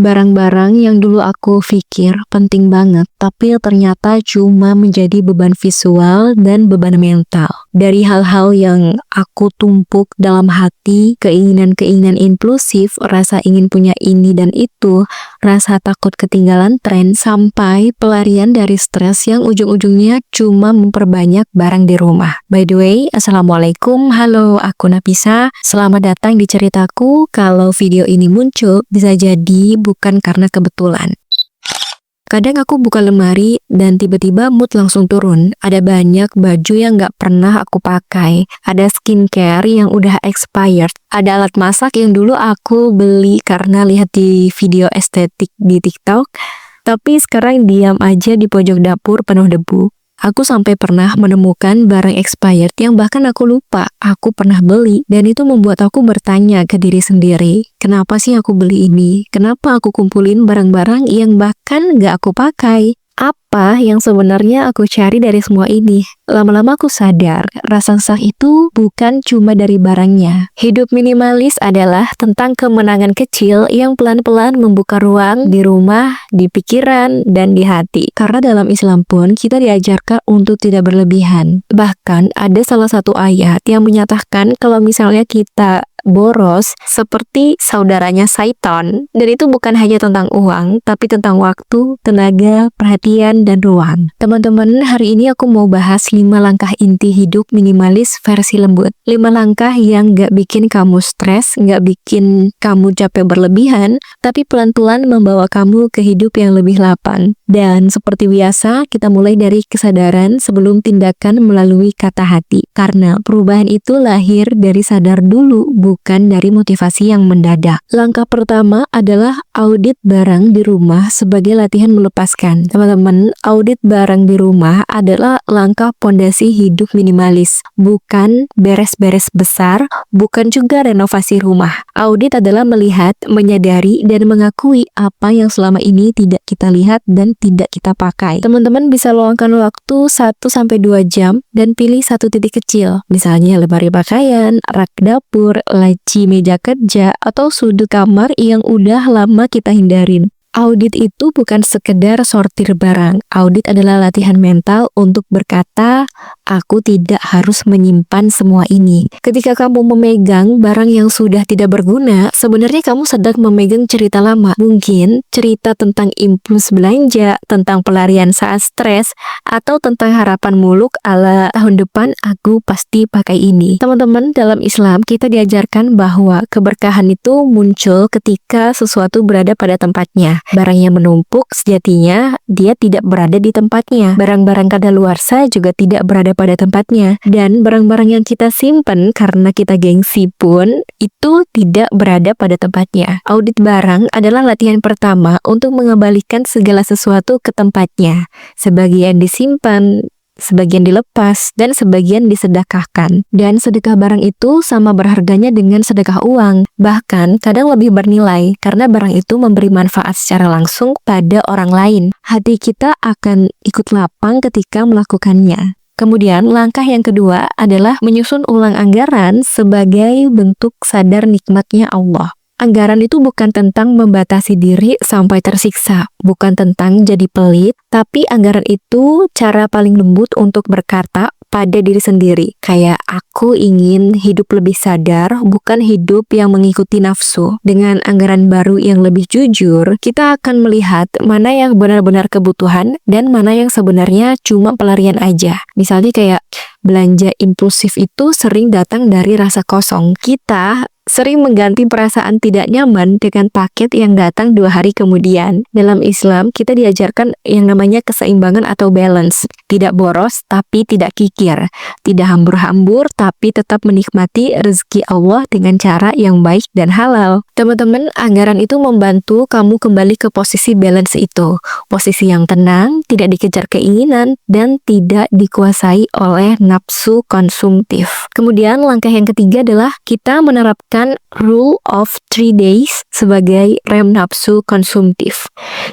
Barang-barang yang dulu aku pikir penting banget, tapi ternyata cuma menjadi beban visual dan beban mental. Dari hal-hal yang aku tumpuk dalam hati, keinginan-keinginan impulsif, rasa ingin punya ini dan itu, rasa takut ketinggalan tren, sampai pelarian dari stres yang ujung-ujungnya cuma memperbanyak barang di rumah. By the way, Assalamualaikum, halo, aku Nafisa. Selamat datang di ceritaku. Kalau video ini muncul, bisa jadi bukan karena kebetulan. Kadang aku buka lemari dan tiba-tiba mood langsung turun. Ada banyak baju yang gak pernah aku pakai. Ada skincare yang udah expired. Ada alat masak yang dulu aku beli karena lihat di video estetik di TikTok. Tapi sekarang diam aja di pojok dapur penuh debu. Aku sampai pernah menemukan barang expired yang bahkan aku lupa aku pernah beli, dan itu membuat aku bertanya ke diri sendiri, kenapa sih aku beli ini? Kenapa aku kumpulin barang-barang yang bahkan gak aku pakai? Apa yang sebenarnya aku cari dari semua ini? Lama-lama aku sadar, rasa sesah itu bukan cuma dari barangnya. Hidup minimalis adalah tentang kemenangan kecil yang pelan-pelan membuka ruang di rumah, di pikiran, dan di hati. Karena dalam Islam pun kita diajarkan untuk tidak berlebihan. Bahkan ada salah satu ayat yang menyatakan kalau misalnya kita boros seperti saudaranya Saiton, dan itu bukan hanya tentang uang, tapi tentang waktu, tenaga, perhatian, dan ruang. Teman-teman, hari ini aku mau bahas 5 langkah inti hidup minimalis versi lembut. 5 langkah yang gak bikin kamu stres, gak bikin kamu capek berlebihan, tapi pelan-pelan membawa kamu ke hidup yang lebih lapang. Dan seperti biasa, kita mulai dari kesadaran sebelum tindakan melalui kata hati. Karena perubahan itu lahir dari sadar dulu, bukan dari motivasi yang mendadak. Langkah pertama adalah audit barang di rumah sebagai latihan melepaskan. Teman-teman, audit barang di rumah adalah langkah pondasi hidup minimalis. Bukan beres-beres besar, bukan juga renovasi rumah. Audit adalah melihat, menyadari, dan mengakui apa yang selama ini tidak kita lihat dan tidak kita pakai. Teman-teman bisa luangkan waktu 1-2 jam dan pilih satu titik kecil. Misalnya lemari pakaian, rak dapur, laci meja kerja, atau sudut kamar yang udah lama kita hindarin. Audit itu bukan sekedar sortir barang. Audit adalah latihan mental untuk berkata, aku tidak harus menyimpan semua ini. Ketika kamu memegang barang yang sudah tidak berguna, sebenarnya kamu sedang memegang cerita lama. Mungkin cerita tentang impuls belanja, tentang pelarian saat stres, atau tentang harapan muluk ala tahun depan aku pasti pakai ini. Teman-teman, dalam Islam kita diajarkan bahwa keberkahan itu muncul ketika sesuatu berada pada tempatnya. Barang yang menumpuk sejatinya dia tidak berada di tempatnya. Barang-barang kadaluarsa juga tidak berada pada tempatnya. Dan barang-barang yang kita simpan karena kita gengsi pun itu tidak berada pada tempatnya. Audit barang adalah latihan pertama untuk mengembalikan segala sesuatu ke tempatnya. Sebagian disimpan, sebagian dilepas, dan sebagian disedekahkan. Dan sedekah barang itu sama berharganya dengan sedekah uang. Bahkan kadang lebih bernilai karena barang itu memberi manfaat secara langsung pada orang lain. Hati kita akan ikut lapang ketika melakukannya. Kemudian langkah yang kedua adalah menyusun ulang anggaran sebagai bentuk sadar nikmatnya Allah. Anggaran itu bukan tentang membatasi diri sampai tersiksa, bukan tentang jadi pelit, tapi anggaran itu cara paling lembut untuk berkata pada diri sendiri. Kayak aku ingin hidup lebih sadar, bukan hidup yang mengikuti nafsu. Dengan anggaran baru yang lebih jujur, kita akan melihat mana yang benar-benar kebutuhan dan mana yang sebenarnya cuma pelarian aja. Misalnya kayak belanja impulsif itu sering datang dari rasa kosong. Kita sering mengganti perasaan tidak nyaman dengan paket yang datang 2 hari kemudian. Dalam Islam, kita diajarkan yang namanya keseimbangan atau balance. Tidak boros, tapi tidak kikir. Tidak hambur-hambur, tapi tetap menikmati rezeki Allah dengan cara yang baik dan halal. Teman-teman, anggaran itu membantu kamu kembali ke posisi balance itu. Posisi yang tenang, tidak dikejar keinginan, dan tidak dikuasai oleh nafsu konsumtif. Kemudian, langkah yang ketiga adalah kita menerapkan rule of 3 days sebagai rem nafsu konsumtif.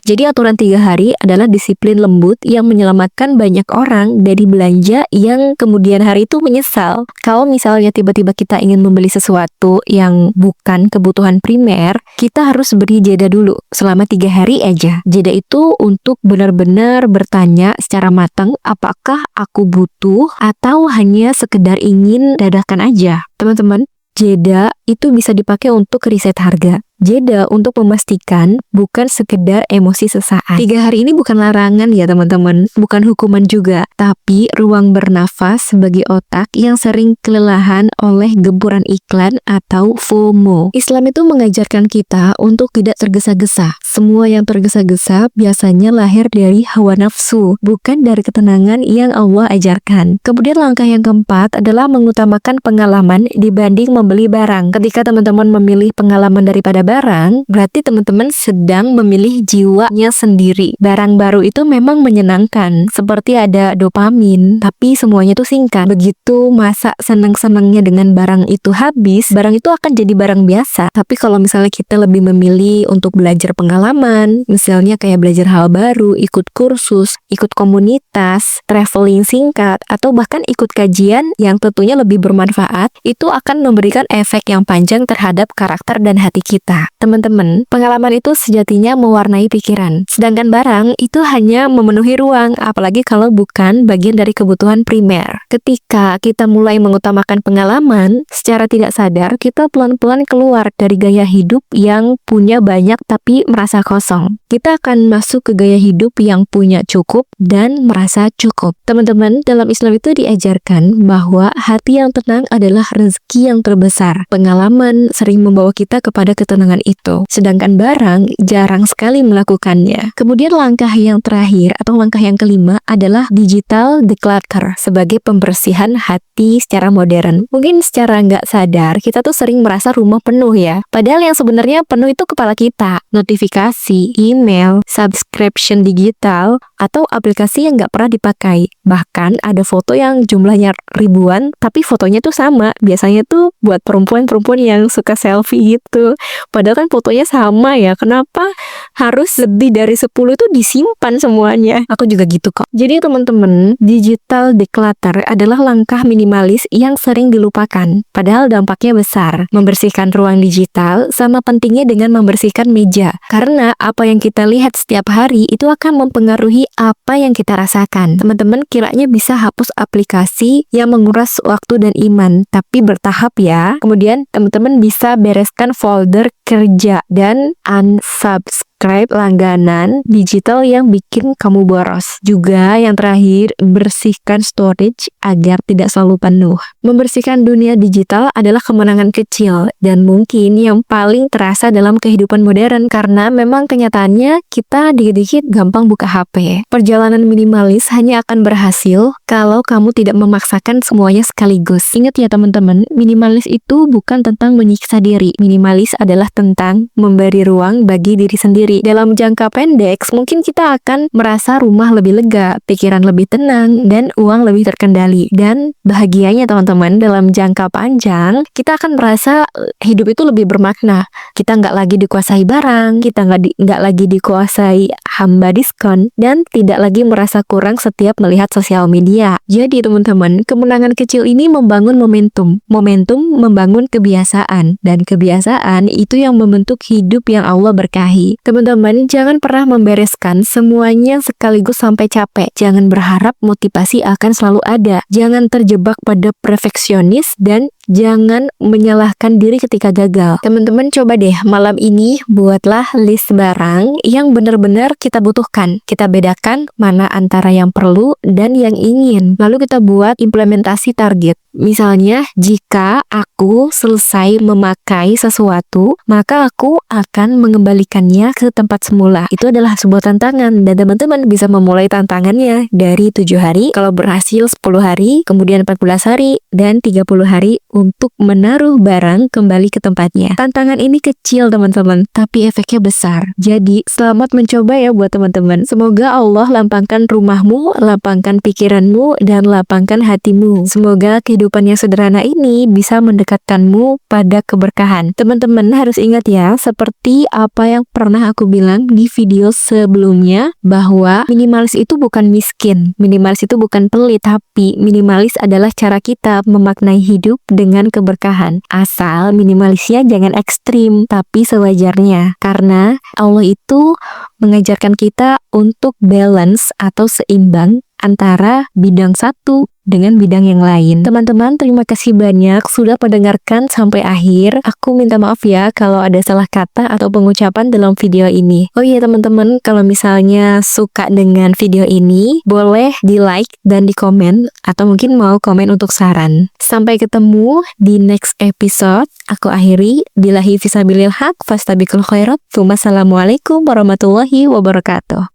Jadi aturan 3 hari adalah disiplin lembut yang menyelamatkan banyak banyak orang dari belanja yang kemudian hari itu menyesal. Kalau misalnya tiba-tiba kita ingin membeli sesuatu yang bukan kebutuhan primer, kita harus beri jeda dulu selama 3 hari aja. Jeda itu untuk benar-benar bertanya secara matang apakah aku butuh atau hanya sekedar ingin dadakan aja. Teman-teman, jeda itu bisa dipakai untuk riset harga. Jeda untuk memastikan bukan sekedar emosi sesaat. 3 hari ini bukan larangan ya teman-teman, bukan hukuman juga, tapi ruang bernafas bagi otak yang sering kelelahan oleh gempuran iklan atau FOMO. Islam itu mengajarkan kita untuk tidak tergesa-gesa. Semua yang tergesa-gesa biasanya lahir dari hawa nafsu, bukan dari ketenangan yang Allah ajarkan. Kemudian langkah yang keempat adalah mengutamakan pengalaman dibanding membeli barang. Ketika teman-teman memilih pengalaman daripada barang, berarti teman-teman sedang memilih jiwanya sendiri. Barang baru itu memang menyenangkan, seperti ada dopamin, tapi semuanya itu singkat. Begitu masa senang-senangnya dengan barang itu habis, barang itu akan jadi barang biasa. Tapi kalau misalnya kita lebih memilih untuk belajar pengalaman, misalnya kayak belajar hal baru, ikut kursus, ikut komunitas, traveling singkat, atau bahkan ikut kajian yang tentunya lebih bermanfaat, itu akan memberikan efek yang panjang terhadap karakter dan hati kita. Teman-teman, pengalaman itu sejatinya mewarnai pikiran. Sedangkan barang itu hanya memenuhi ruang, apalagi kalau bukan bagian dari kebutuhan primer. Ketika kita mulai mengutamakan pengalaman, secara tidak sadar kita pelan-pelan keluar dari gaya hidup yang punya banyak tapi merasa kosong. Kita akan masuk ke gaya hidup yang punya cukup dan merasa cukup. Teman-teman, dalam Islam itu diajarkan bahwa hati yang tenang adalah rezeki yang terbesar. Pengalaman sering membawa kita kepada ketenangan itu, sedangkan barang jarang sekali melakukannya. Kemudian langkah yang terakhir atau langkah yang kelima adalah digital declutter sebagai pembersihan hati secara modern. Mungkin secara nggak sadar kita tuh sering merasa rumah penuh ya, padahal yang sebenarnya penuh itu kepala kita. Notifikasi, email, subscription digital, atau aplikasi yang nggak pernah dipakai. Bahkan ada foto yang jumlahnya ribuan, tapi fotonya tuh sama. Biasanya tuh buat perempuan-perempuan yang suka selfie gitu. Padahal kan fotonya sama ya. Kenapa harus lebih dari 10 itu disimpan semuanya? Aku juga gitu kok. Jadi teman-teman, digital declutter adalah langkah minimalis yang sering dilupakan. Padahal dampaknya besar. Membersihkan ruang digital sama pentingnya dengan membersihkan meja. Karena apa yang kita lihat setiap hari itu akan mempengaruhi apa yang kita rasakan. Teman-teman kiranya bisa hapus aplikasi yang menguras waktu dan iman, tapi bertahap ya. Kemudian teman-teman bisa bereskan folder kerja dan unsubscribe langganan digital yang bikin kamu boros. Juga yang terakhir, bersihkan storage agar tidak selalu penuh. Membersihkan dunia digital adalah kemenangan kecil dan mungkin yang paling terasa dalam kehidupan modern karena memang kenyataannya kita dikit-dikit gampang buka HP. Perjalanan minimalis hanya akan berhasil kalau kamu tidak memaksakan semuanya sekaligus. Ingat ya teman-teman, minimalis itu bukan tentang menyiksa diri. Minimalis adalah tentang memberi ruang bagi diri sendiri. Dalam jangka pendek, mungkin kita akan merasa rumah lebih lega, pikiran lebih tenang, dan uang lebih terkendali. Dan bahagianya teman-teman, dalam jangka panjang, kita akan merasa hidup itu lebih bermakna. Kita nggak lagi dikuasai barang, kita nggak lagi dikuasai hamba diskon, dan tidak lagi merasa kurang setiap melihat sosial media. Jadi teman-teman, kemenangan kecil ini membangun momentum. Momentum membangun kebiasaan, dan kebiasaan itu yang membentuk hidup yang Allah berkahi. Teman-teman, jangan pernah membereskan semuanya sekaligus sampai capek. Jangan berharap motivasi akan selalu ada. Jangan terjebak pada perfeksionis dan jangan menyalahkan diri ketika gagal. Teman-teman coba deh malam ini buatlah list barang yang benar-benar kita butuhkan. Kita bedakan mana antara yang perlu dan yang ingin. Lalu kita buat implementasi target. Misalnya, jika aku selesai memakai sesuatu, maka aku akan mengembalikannya ke tempat semula. Itu adalah sebuah tantangan dan teman-teman bisa memulai tantangannya dari 7 hari, kalau berhasil 10 hari, kemudian 14 hari, dan 30 hari untuk menaruh barang kembali ke tempatnya. Tantangan ini kecil teman-teman, tapi efeknya besar. Jadi selamat mencoba ya buat teman-teman. Semoga Allah lapangkan rumahmu, lapangkan pikiranmu, dan lapangkan hatimu. Semoga kehidupan yang sederhana ini bisa mendekatkanmu pada keberkahan. Teman-teman harus ingat ya, seperti apa yang pernah aku bilang di video sebelumnya, bahwa minimalis itu bukan miskin, minimalis itu bukan pelit, tapi minimalis adalah cara kita memaknai hidup dengan keberkahan. Asal minimalisnya jangan ekstrim, tapi sewajarnya. Karena Allah itu mengajarkan kita untuk balance atau seimbang antara bidang satu dengan bidang yang lain. Teman-teman, terima kasih banyak sudah mendengarkan sampai akhir. Aku minta maaf ya kalau ada salah kata atau pengucapan dalam video ini. Oh iya teman-teman, kalau misalnya suka dengan video ini, boleh di like dan di komen, atau mungkin mau komen untuk saran. Sampai ketemu di next episode. Aku akhiri, billahi fisabilil haq, fastabiqul khairat. Wassalamualaikum warahmatullahi wabarakatuh.